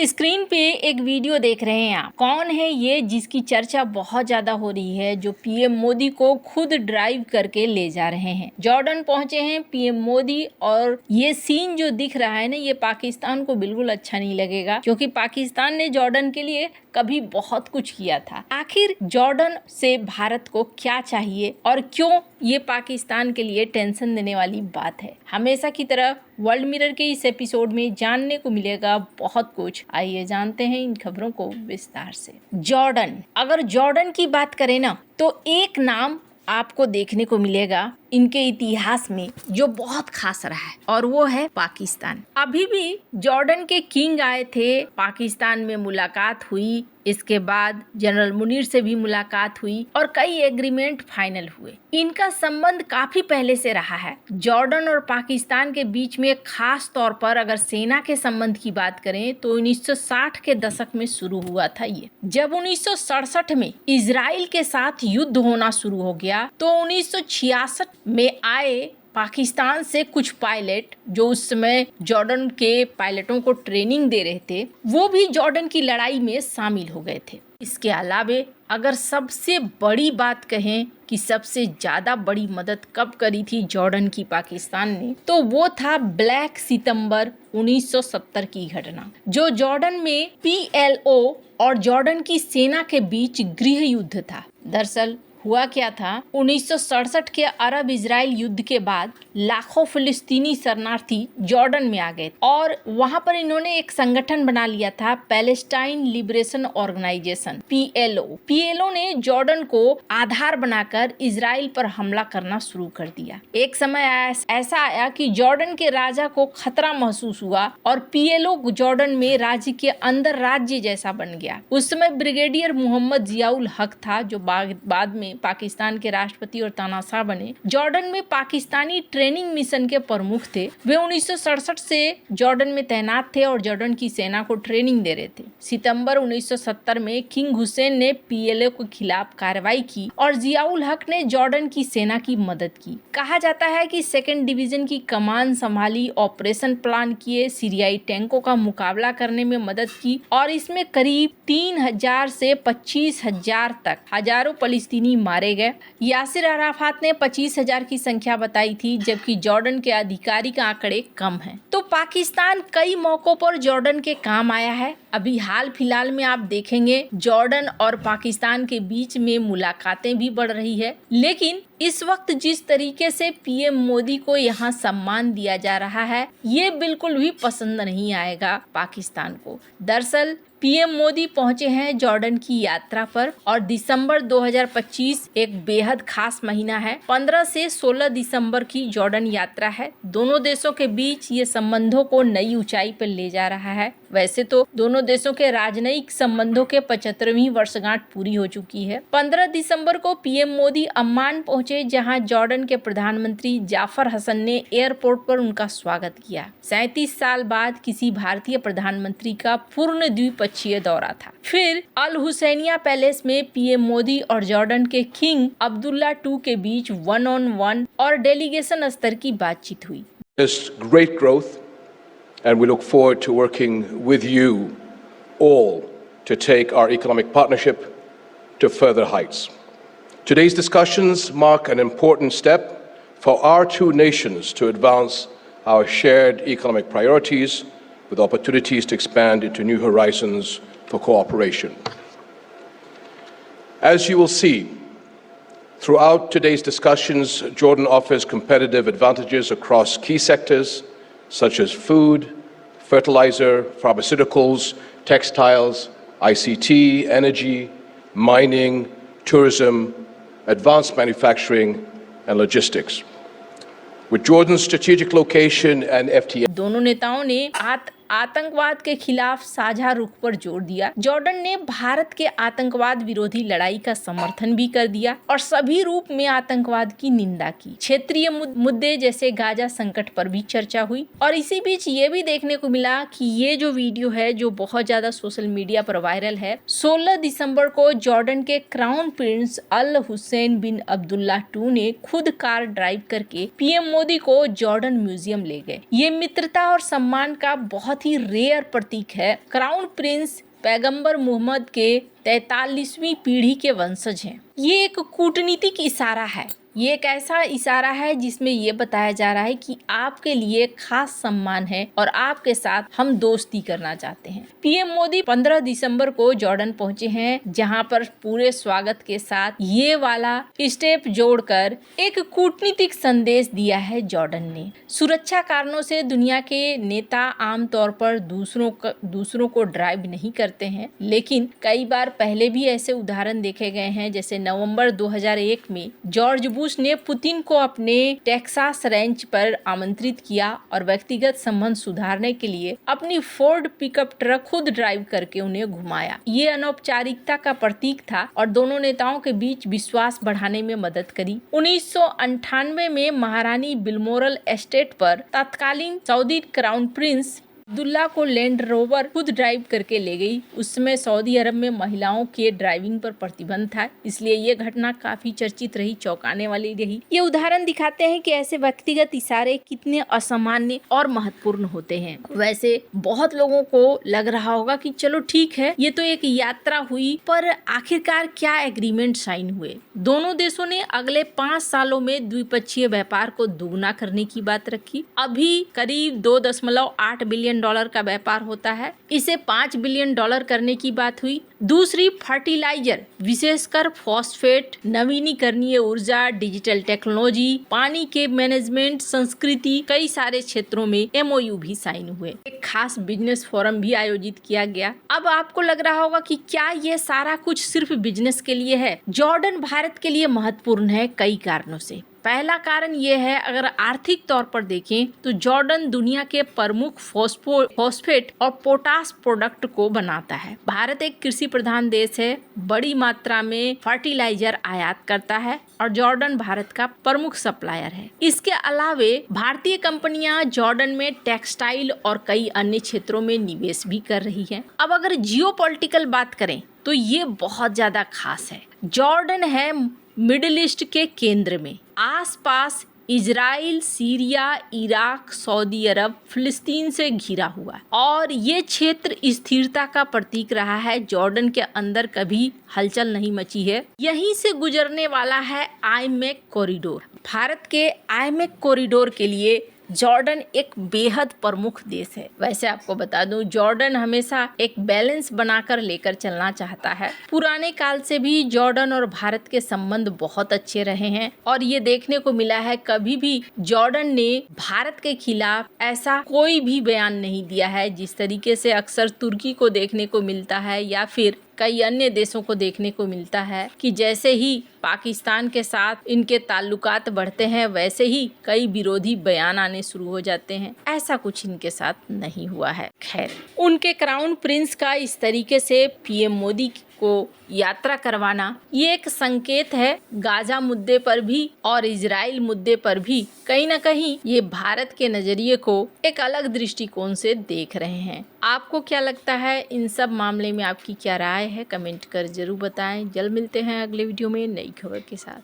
Screen पे एक video देख रहे हैं आप। कौन है ये जिसकी चर्चा बहुत ज्यादा हो रही है, जो पीएम मोदी को खुद ड्राइव करके ले जा रहे हैं। जॉर्डन पहुंचे हैं पीएम मोदी और ये सीन जो दिख रहा है ना, ये पाकिस्तान को बिल्कुल अच्छा नहीं लगेगा, क्योंकि पाकिस्तान ने जॉर्डन के लिए कभी बहुत कुछ किया था। आखिर जॉर्डन से भारत को क्या चाहिए और क्यों ये पाकिस्तान के लिए टेंशन देने वाली बात है। हमेशा की तरह वर्ल्ड मिरर के इस एपिसोड में जानने को मिलेगा बहुत कुछ। आइए जानते हैं इन खबरों को विस्तार से। जॉर्डन, अगर जॉर्डन की बात करें ना, तो एक नाम आपको देखने को मिलेगा इनके इतिहास में जो बहुत खास रहा है, और वो है पाकिस्तान। अभी भी जॉर्डन के किंग आए थे, पाकिस्तान में मुलाकात हुई, इसके बाद जनरल मुनीर से भी मुलाकात हुई और कई एग्रीमेंट फाइनल हुए। इनका संबंध काफी पहले से रहा है। जॉर्डन और पाकिस्तान के बीच में खास तौर पर अगर सेना के संबंध की बात करें तो 1960 के दशक में शुरू हुआ था ये। जब 1967 में इजराइल के साथ युद्ध होना शुरू हो गया तो 1966 में आए पाकिस्तान से कुछ पायलट जो उस समय जॉर्डन के पायलटों को ट्रेनिंग दे रहे थे, वो भी जॉर्डन की लड़ाई में शामिल हो गए थे। इसके अलावे अगर सबसे बड़ी बात कहें कि सबसे ज्यादा बड़ी मदद कब करी थी जॉर्डन की पाकिस्तान ने, तो वो था ब्लैक सितंबर 1970 की घटना, जो जॉर्डन में PLO और जॉर्डन की सेना के बीच गृह युद्ध था। दरअसल हुआ क्या था, 1967 के अरब इजराइल युद्ध के बाद लाखों फिलिस्तीनी शरणार्थी जॉर्डन में आ गए और वहां पर इन्होंने एक संगठन बना लिया था, पैलेस्टाइन लिबरेशन ऑर्गेनाइजेशन PLO ने जॉर्डन को आधार बनाकर इजराइल पर हमला करना शुरू कर दिया। एक समय ऐसा आया कि जॉर्डन के राजा को खतरा महसूस हुआ और PLO जॉर्डन में राज्य के अंदर राज्य जैसा बन गया। उस समय ब्रिगेडियर मोहम्मद जियाउल हक था, जो बाद में पाकिस्तान के राष्ट्रपति और तानाशाह बने। जॉर्डन में पाकिस्तानी ट्रेनिंग मिशन के प्रमुख थे। वे 1967 से जॉर्डन में तैनात थे और जॉर्डन की सेना को ट्रेनिंग दे रहे थे। सितंबर 1970 में किंग हुसैन ने PLO के खिलाफ कार्रवाई की और जियाउल हक ने जॉर्डन की सेना की मदद की। कहा जाता है कि 2nd डिवीजन की कमान संभाली, ऑपरेशन प्लान किए, सीरियाई टैंकों का मुकाबला करने में मदद की और इसमें करीब 3000 से 25,000 तक हजारों फलस्तीनी मारे गए। यासिर अराफात ने 25,000 की संख्या बताई थी, जबकि जॉर्डन के आधिकारिक आंकड़े कम हैं। तो पाकिस्तान कई मौकों पर जॉर्डन के काम आया है। अभी हाल फिलहाल में आप देखेंगे जॉर्डन और पाकिस्तान के बीच में मुलाकातें भी बढ़ रही है, लेकिन इस वक्त जिस तरीके से PM मोदी को यहाँ सम्मान दिया जा रहा है, ये बिल्कुल भी पसंद नहीं आएगा पाकिस्तान को। दरअसल PM मोदी पहुंचे हैं जॉर्डन की यात्रा पर और दिसंबर 2025 एक बेहद खास महीना है। 15 से 16 दिसंबर की जॉर्डन यात्रा है। दोनों देशों के बीच ये संबंधों को नई ऊंचाई पर ले जा रहा है। वैसे तो दोनों देशों के राजनयिक संबंधों के 75वीं वर्षगांठ पूरी हो चुकी है। 15 दिसंबर को PM मोदी अम्मान पहुंचे, जहां जॉर्डन के प्रधानमंत्री जाफर हसन ने एयरपोर्ट पर उनका स्वागत किया। 37 साल बाद किसी भारतीय प्रधानमंत्री का पूर्ण द्विपक्षीय दौरा था। फिर अल हुसैनिया पैलेस में PM मोदी और जॉर्डन के किंग अब्दुल्ला II के बीच 1-on-1 और डेलीगेशन स्तर की बातचीत हुई। Great growth, and we look forward to working with you all to take our economic partnership to further heights. Today's discussions mark an important step for our two nations to advance our shared economic priorities with opportunities to expand into new horizons for cooperation. As you will see, throughout today's discussions, Jordan offers competitive advantages across key sectors such as food, fertilizer, pharmaceuticals, textiles, ICT, energy, mining, tourism, advanced manufacturing, and logistics. With Jordan's strategic location and FTA, दोनों नेताओं ने आतंकवाद के खिलाफ साझा रुख पर जोर दिया। जॉर्डन ने भारत के आतंकवाद विरोधी लड़ाई का समर्थन भी कर दिया और सभी रूप में आतंकवाद की निंदा की। क्षेत्रीय मुद्दे जैसे गाजा संकट पर भी चर्चा हुई और इसी बीच ये भी देखने को मिला कि ये जो वीडियो है, जो बहुत ज्यादा सोशल मीडिया पर वायरल है, 16 दिसंबर को जॉर्डन के क्राउन प्रिंस अल हुसैन बिन अब्दुल्ला II ने खुद कार ड्राइव करके PM मोदी को जॉर्डन म्यूजियम ले गए। ये मित्रता और सम्मान का बहुत बहुत ही रेयर प्रतीक है। क्राउन प्रिंस पैगंबर मोहम्मद के 43वीं पीढ़ी के वंशज हैं। ये एक कूटनीतिक इशारा है। ये एक ऐसा इशारा है जिसमें ये बताया जा रहा है कि आपके लिए खास सम्मान है और आपके साथ हम दोस्ती करना चाहते हैं। पीएम मोदी 15 दिसंबर को जॉर्डन पहुंचे हैं, जहां पर पूरे स्वागत के साथ ये वाला स्टेप जोड़कर एक कूटनीतिक संदेश दिया है जॉर्डन ने। सुरक्षा कारणों से दुनिया के नेता आमतौर पर दूसरों को ड्राइव नहीं करते हैं, लेकिन कई बार पहले भी ऐसे उदाहरण देखे गए हैं। जैसे नवंबर 2001 में जॉर्ज बुश ने पुतिन को अपने टेक्सास रैंच पर आमंत्रित किया और व्यक्तिगत संबंध सुधारने के लिए अपनी फोर्ड पिकअप ट्रक खुद ड्राइव करके उन्हें घुमाया। ये अनौपचारिकता का प्रतीक था और दोनों नेताओं के बीच विश्वास बढ़ाने में मदद करी। 1998 में महारानी बिलमोरल एस्टेट पर तत्कालीन सऊदी क्राउन प्रिंस अब्दुल्ला को लैंड रोवर खुद ड्राइव करके ले गई। उस समय सऊदी अरब में महिलाओं के ड्राइविंग पर प्रतिबंध था, इसलिए ये घटना काफी चर्चित रही, चौंकाने वाली रही। ये उदाहरण दिखाते हैं कि ऐसे व्यक्तिगत इशारे कितने असामान्य और महत्वपूर्ण होते हैं। वैसे बहुत लोगों को लग रहा होगा कि चलो ठीक है, ये तो एक यात्रा हुई, पर आखिरकार क्या एग्रीमेंट साइन हुए। दोनों देशों ने अगले 5 सालों में द्विपक्षीय व्यापार को दोगुना करने की बात रखी। अभी करीब $2.8 बिलियन का व्यापार होता है, इसे $5 बिलियन करने की बात हुई। दूसरी फर्टिलाइजर, विशेषकर फॉस्फेट, नवीनीकरणीय ऊर्जा, डिजिटल टेक्नोलॉजी, पानी के मैनेजमेंट, संस्कृति, कई सारे क्षेत्रों में MOU भी साइन हुए। एक खास बिजनेस फोरम भी आयोजित किया गया। अब आपको लग रहा होगा कि क्या ये सारा कुछ सिर्फ बिजनेस के लिए है? जॉर्डन भारत के लिए महत्वपूर्ण है कई कारणों से। पहला कारण ये है, अगर आर्थिक तौर पर देखें तो जॉर्डन दुनिया के प्रमुख फॉस्फेट और पोटास प्रोडक्ट को बनाता है। भारत एक कृषि प्रधान देश है, बड़ी मात्रा में फर्टिलाइजर आयात करता है और जॉर्डन भारत का प्रमुख सप्लायर है। इसके अलावे भारतीय कंपनियां जॉर्डन में टेक्सटाइल और कई अन्य क्षेत्रों में निवेश भी कर रही हैं। अब अगर जियोपॉलिटिकल बात करें तो ये बहुत ज्यादा खास है। जॉर्डन है मिडिल ईस्ट के केंद्र में, आसपास इजराइल, सीरिया, इराक, सऊदी अरब, फिलिस्तीन से घिरा हुआ है और ये क्षेत्र स्थिरता का प्रतीक रहा है। जॉर्डन के अंदर कभी हलचल नहीं मची है। यहीं से गुजरने वाला है आईमेक कॉरिडोर। भारत के आईमेक कॉरिडोर के लिए जॉर्डन एक बेहद प्रमुख देश है। वैसे आपको बता दूं, जॉर्डन हमेशा एक बैलेंस बनाकर लेकर चलना चाहता है। पुराने काल से भी जॉर्डन और भारत के संबंध बहुत अच्छे रहे हैं और ये देखने को मिला है कभी भी जॉर्डन ने भारत के खिलाफ ऐसा कोई भी बयान नहीं दिया है, जिस तरीके से अक्सर तुर्की को देखने को मिलता है या फिर कई अन्य देशों को देखने को मिलता है कि जैसे ही पाकिस्तान के साथ इनके ताल्लुकात बढ़ते हैं वैसे ही कई विरोधी बयान आने शुरू हो जाते हैं। ऐसा कुछ इनके साथ नहीं हुआ है। खैर, उनके क्राउन प्रिंस का इस तरीके से पीएम मोदी को यात्रा करवाना ये एक संकेत है। गाजा मुद्दे पर भी और इजराइल मुद्दे पर भी कहीं ना कहीं ये भारत के नजरिए को एक अलग दृष्टिकोण से देख रहे हैं। आपको क्या लगता है? इन सब मामले में आपकी क्या राय है? कमेंट कर जरूर बताएं। जल्द मिलते हैं अगले वीडियो में नई खबर के साथ।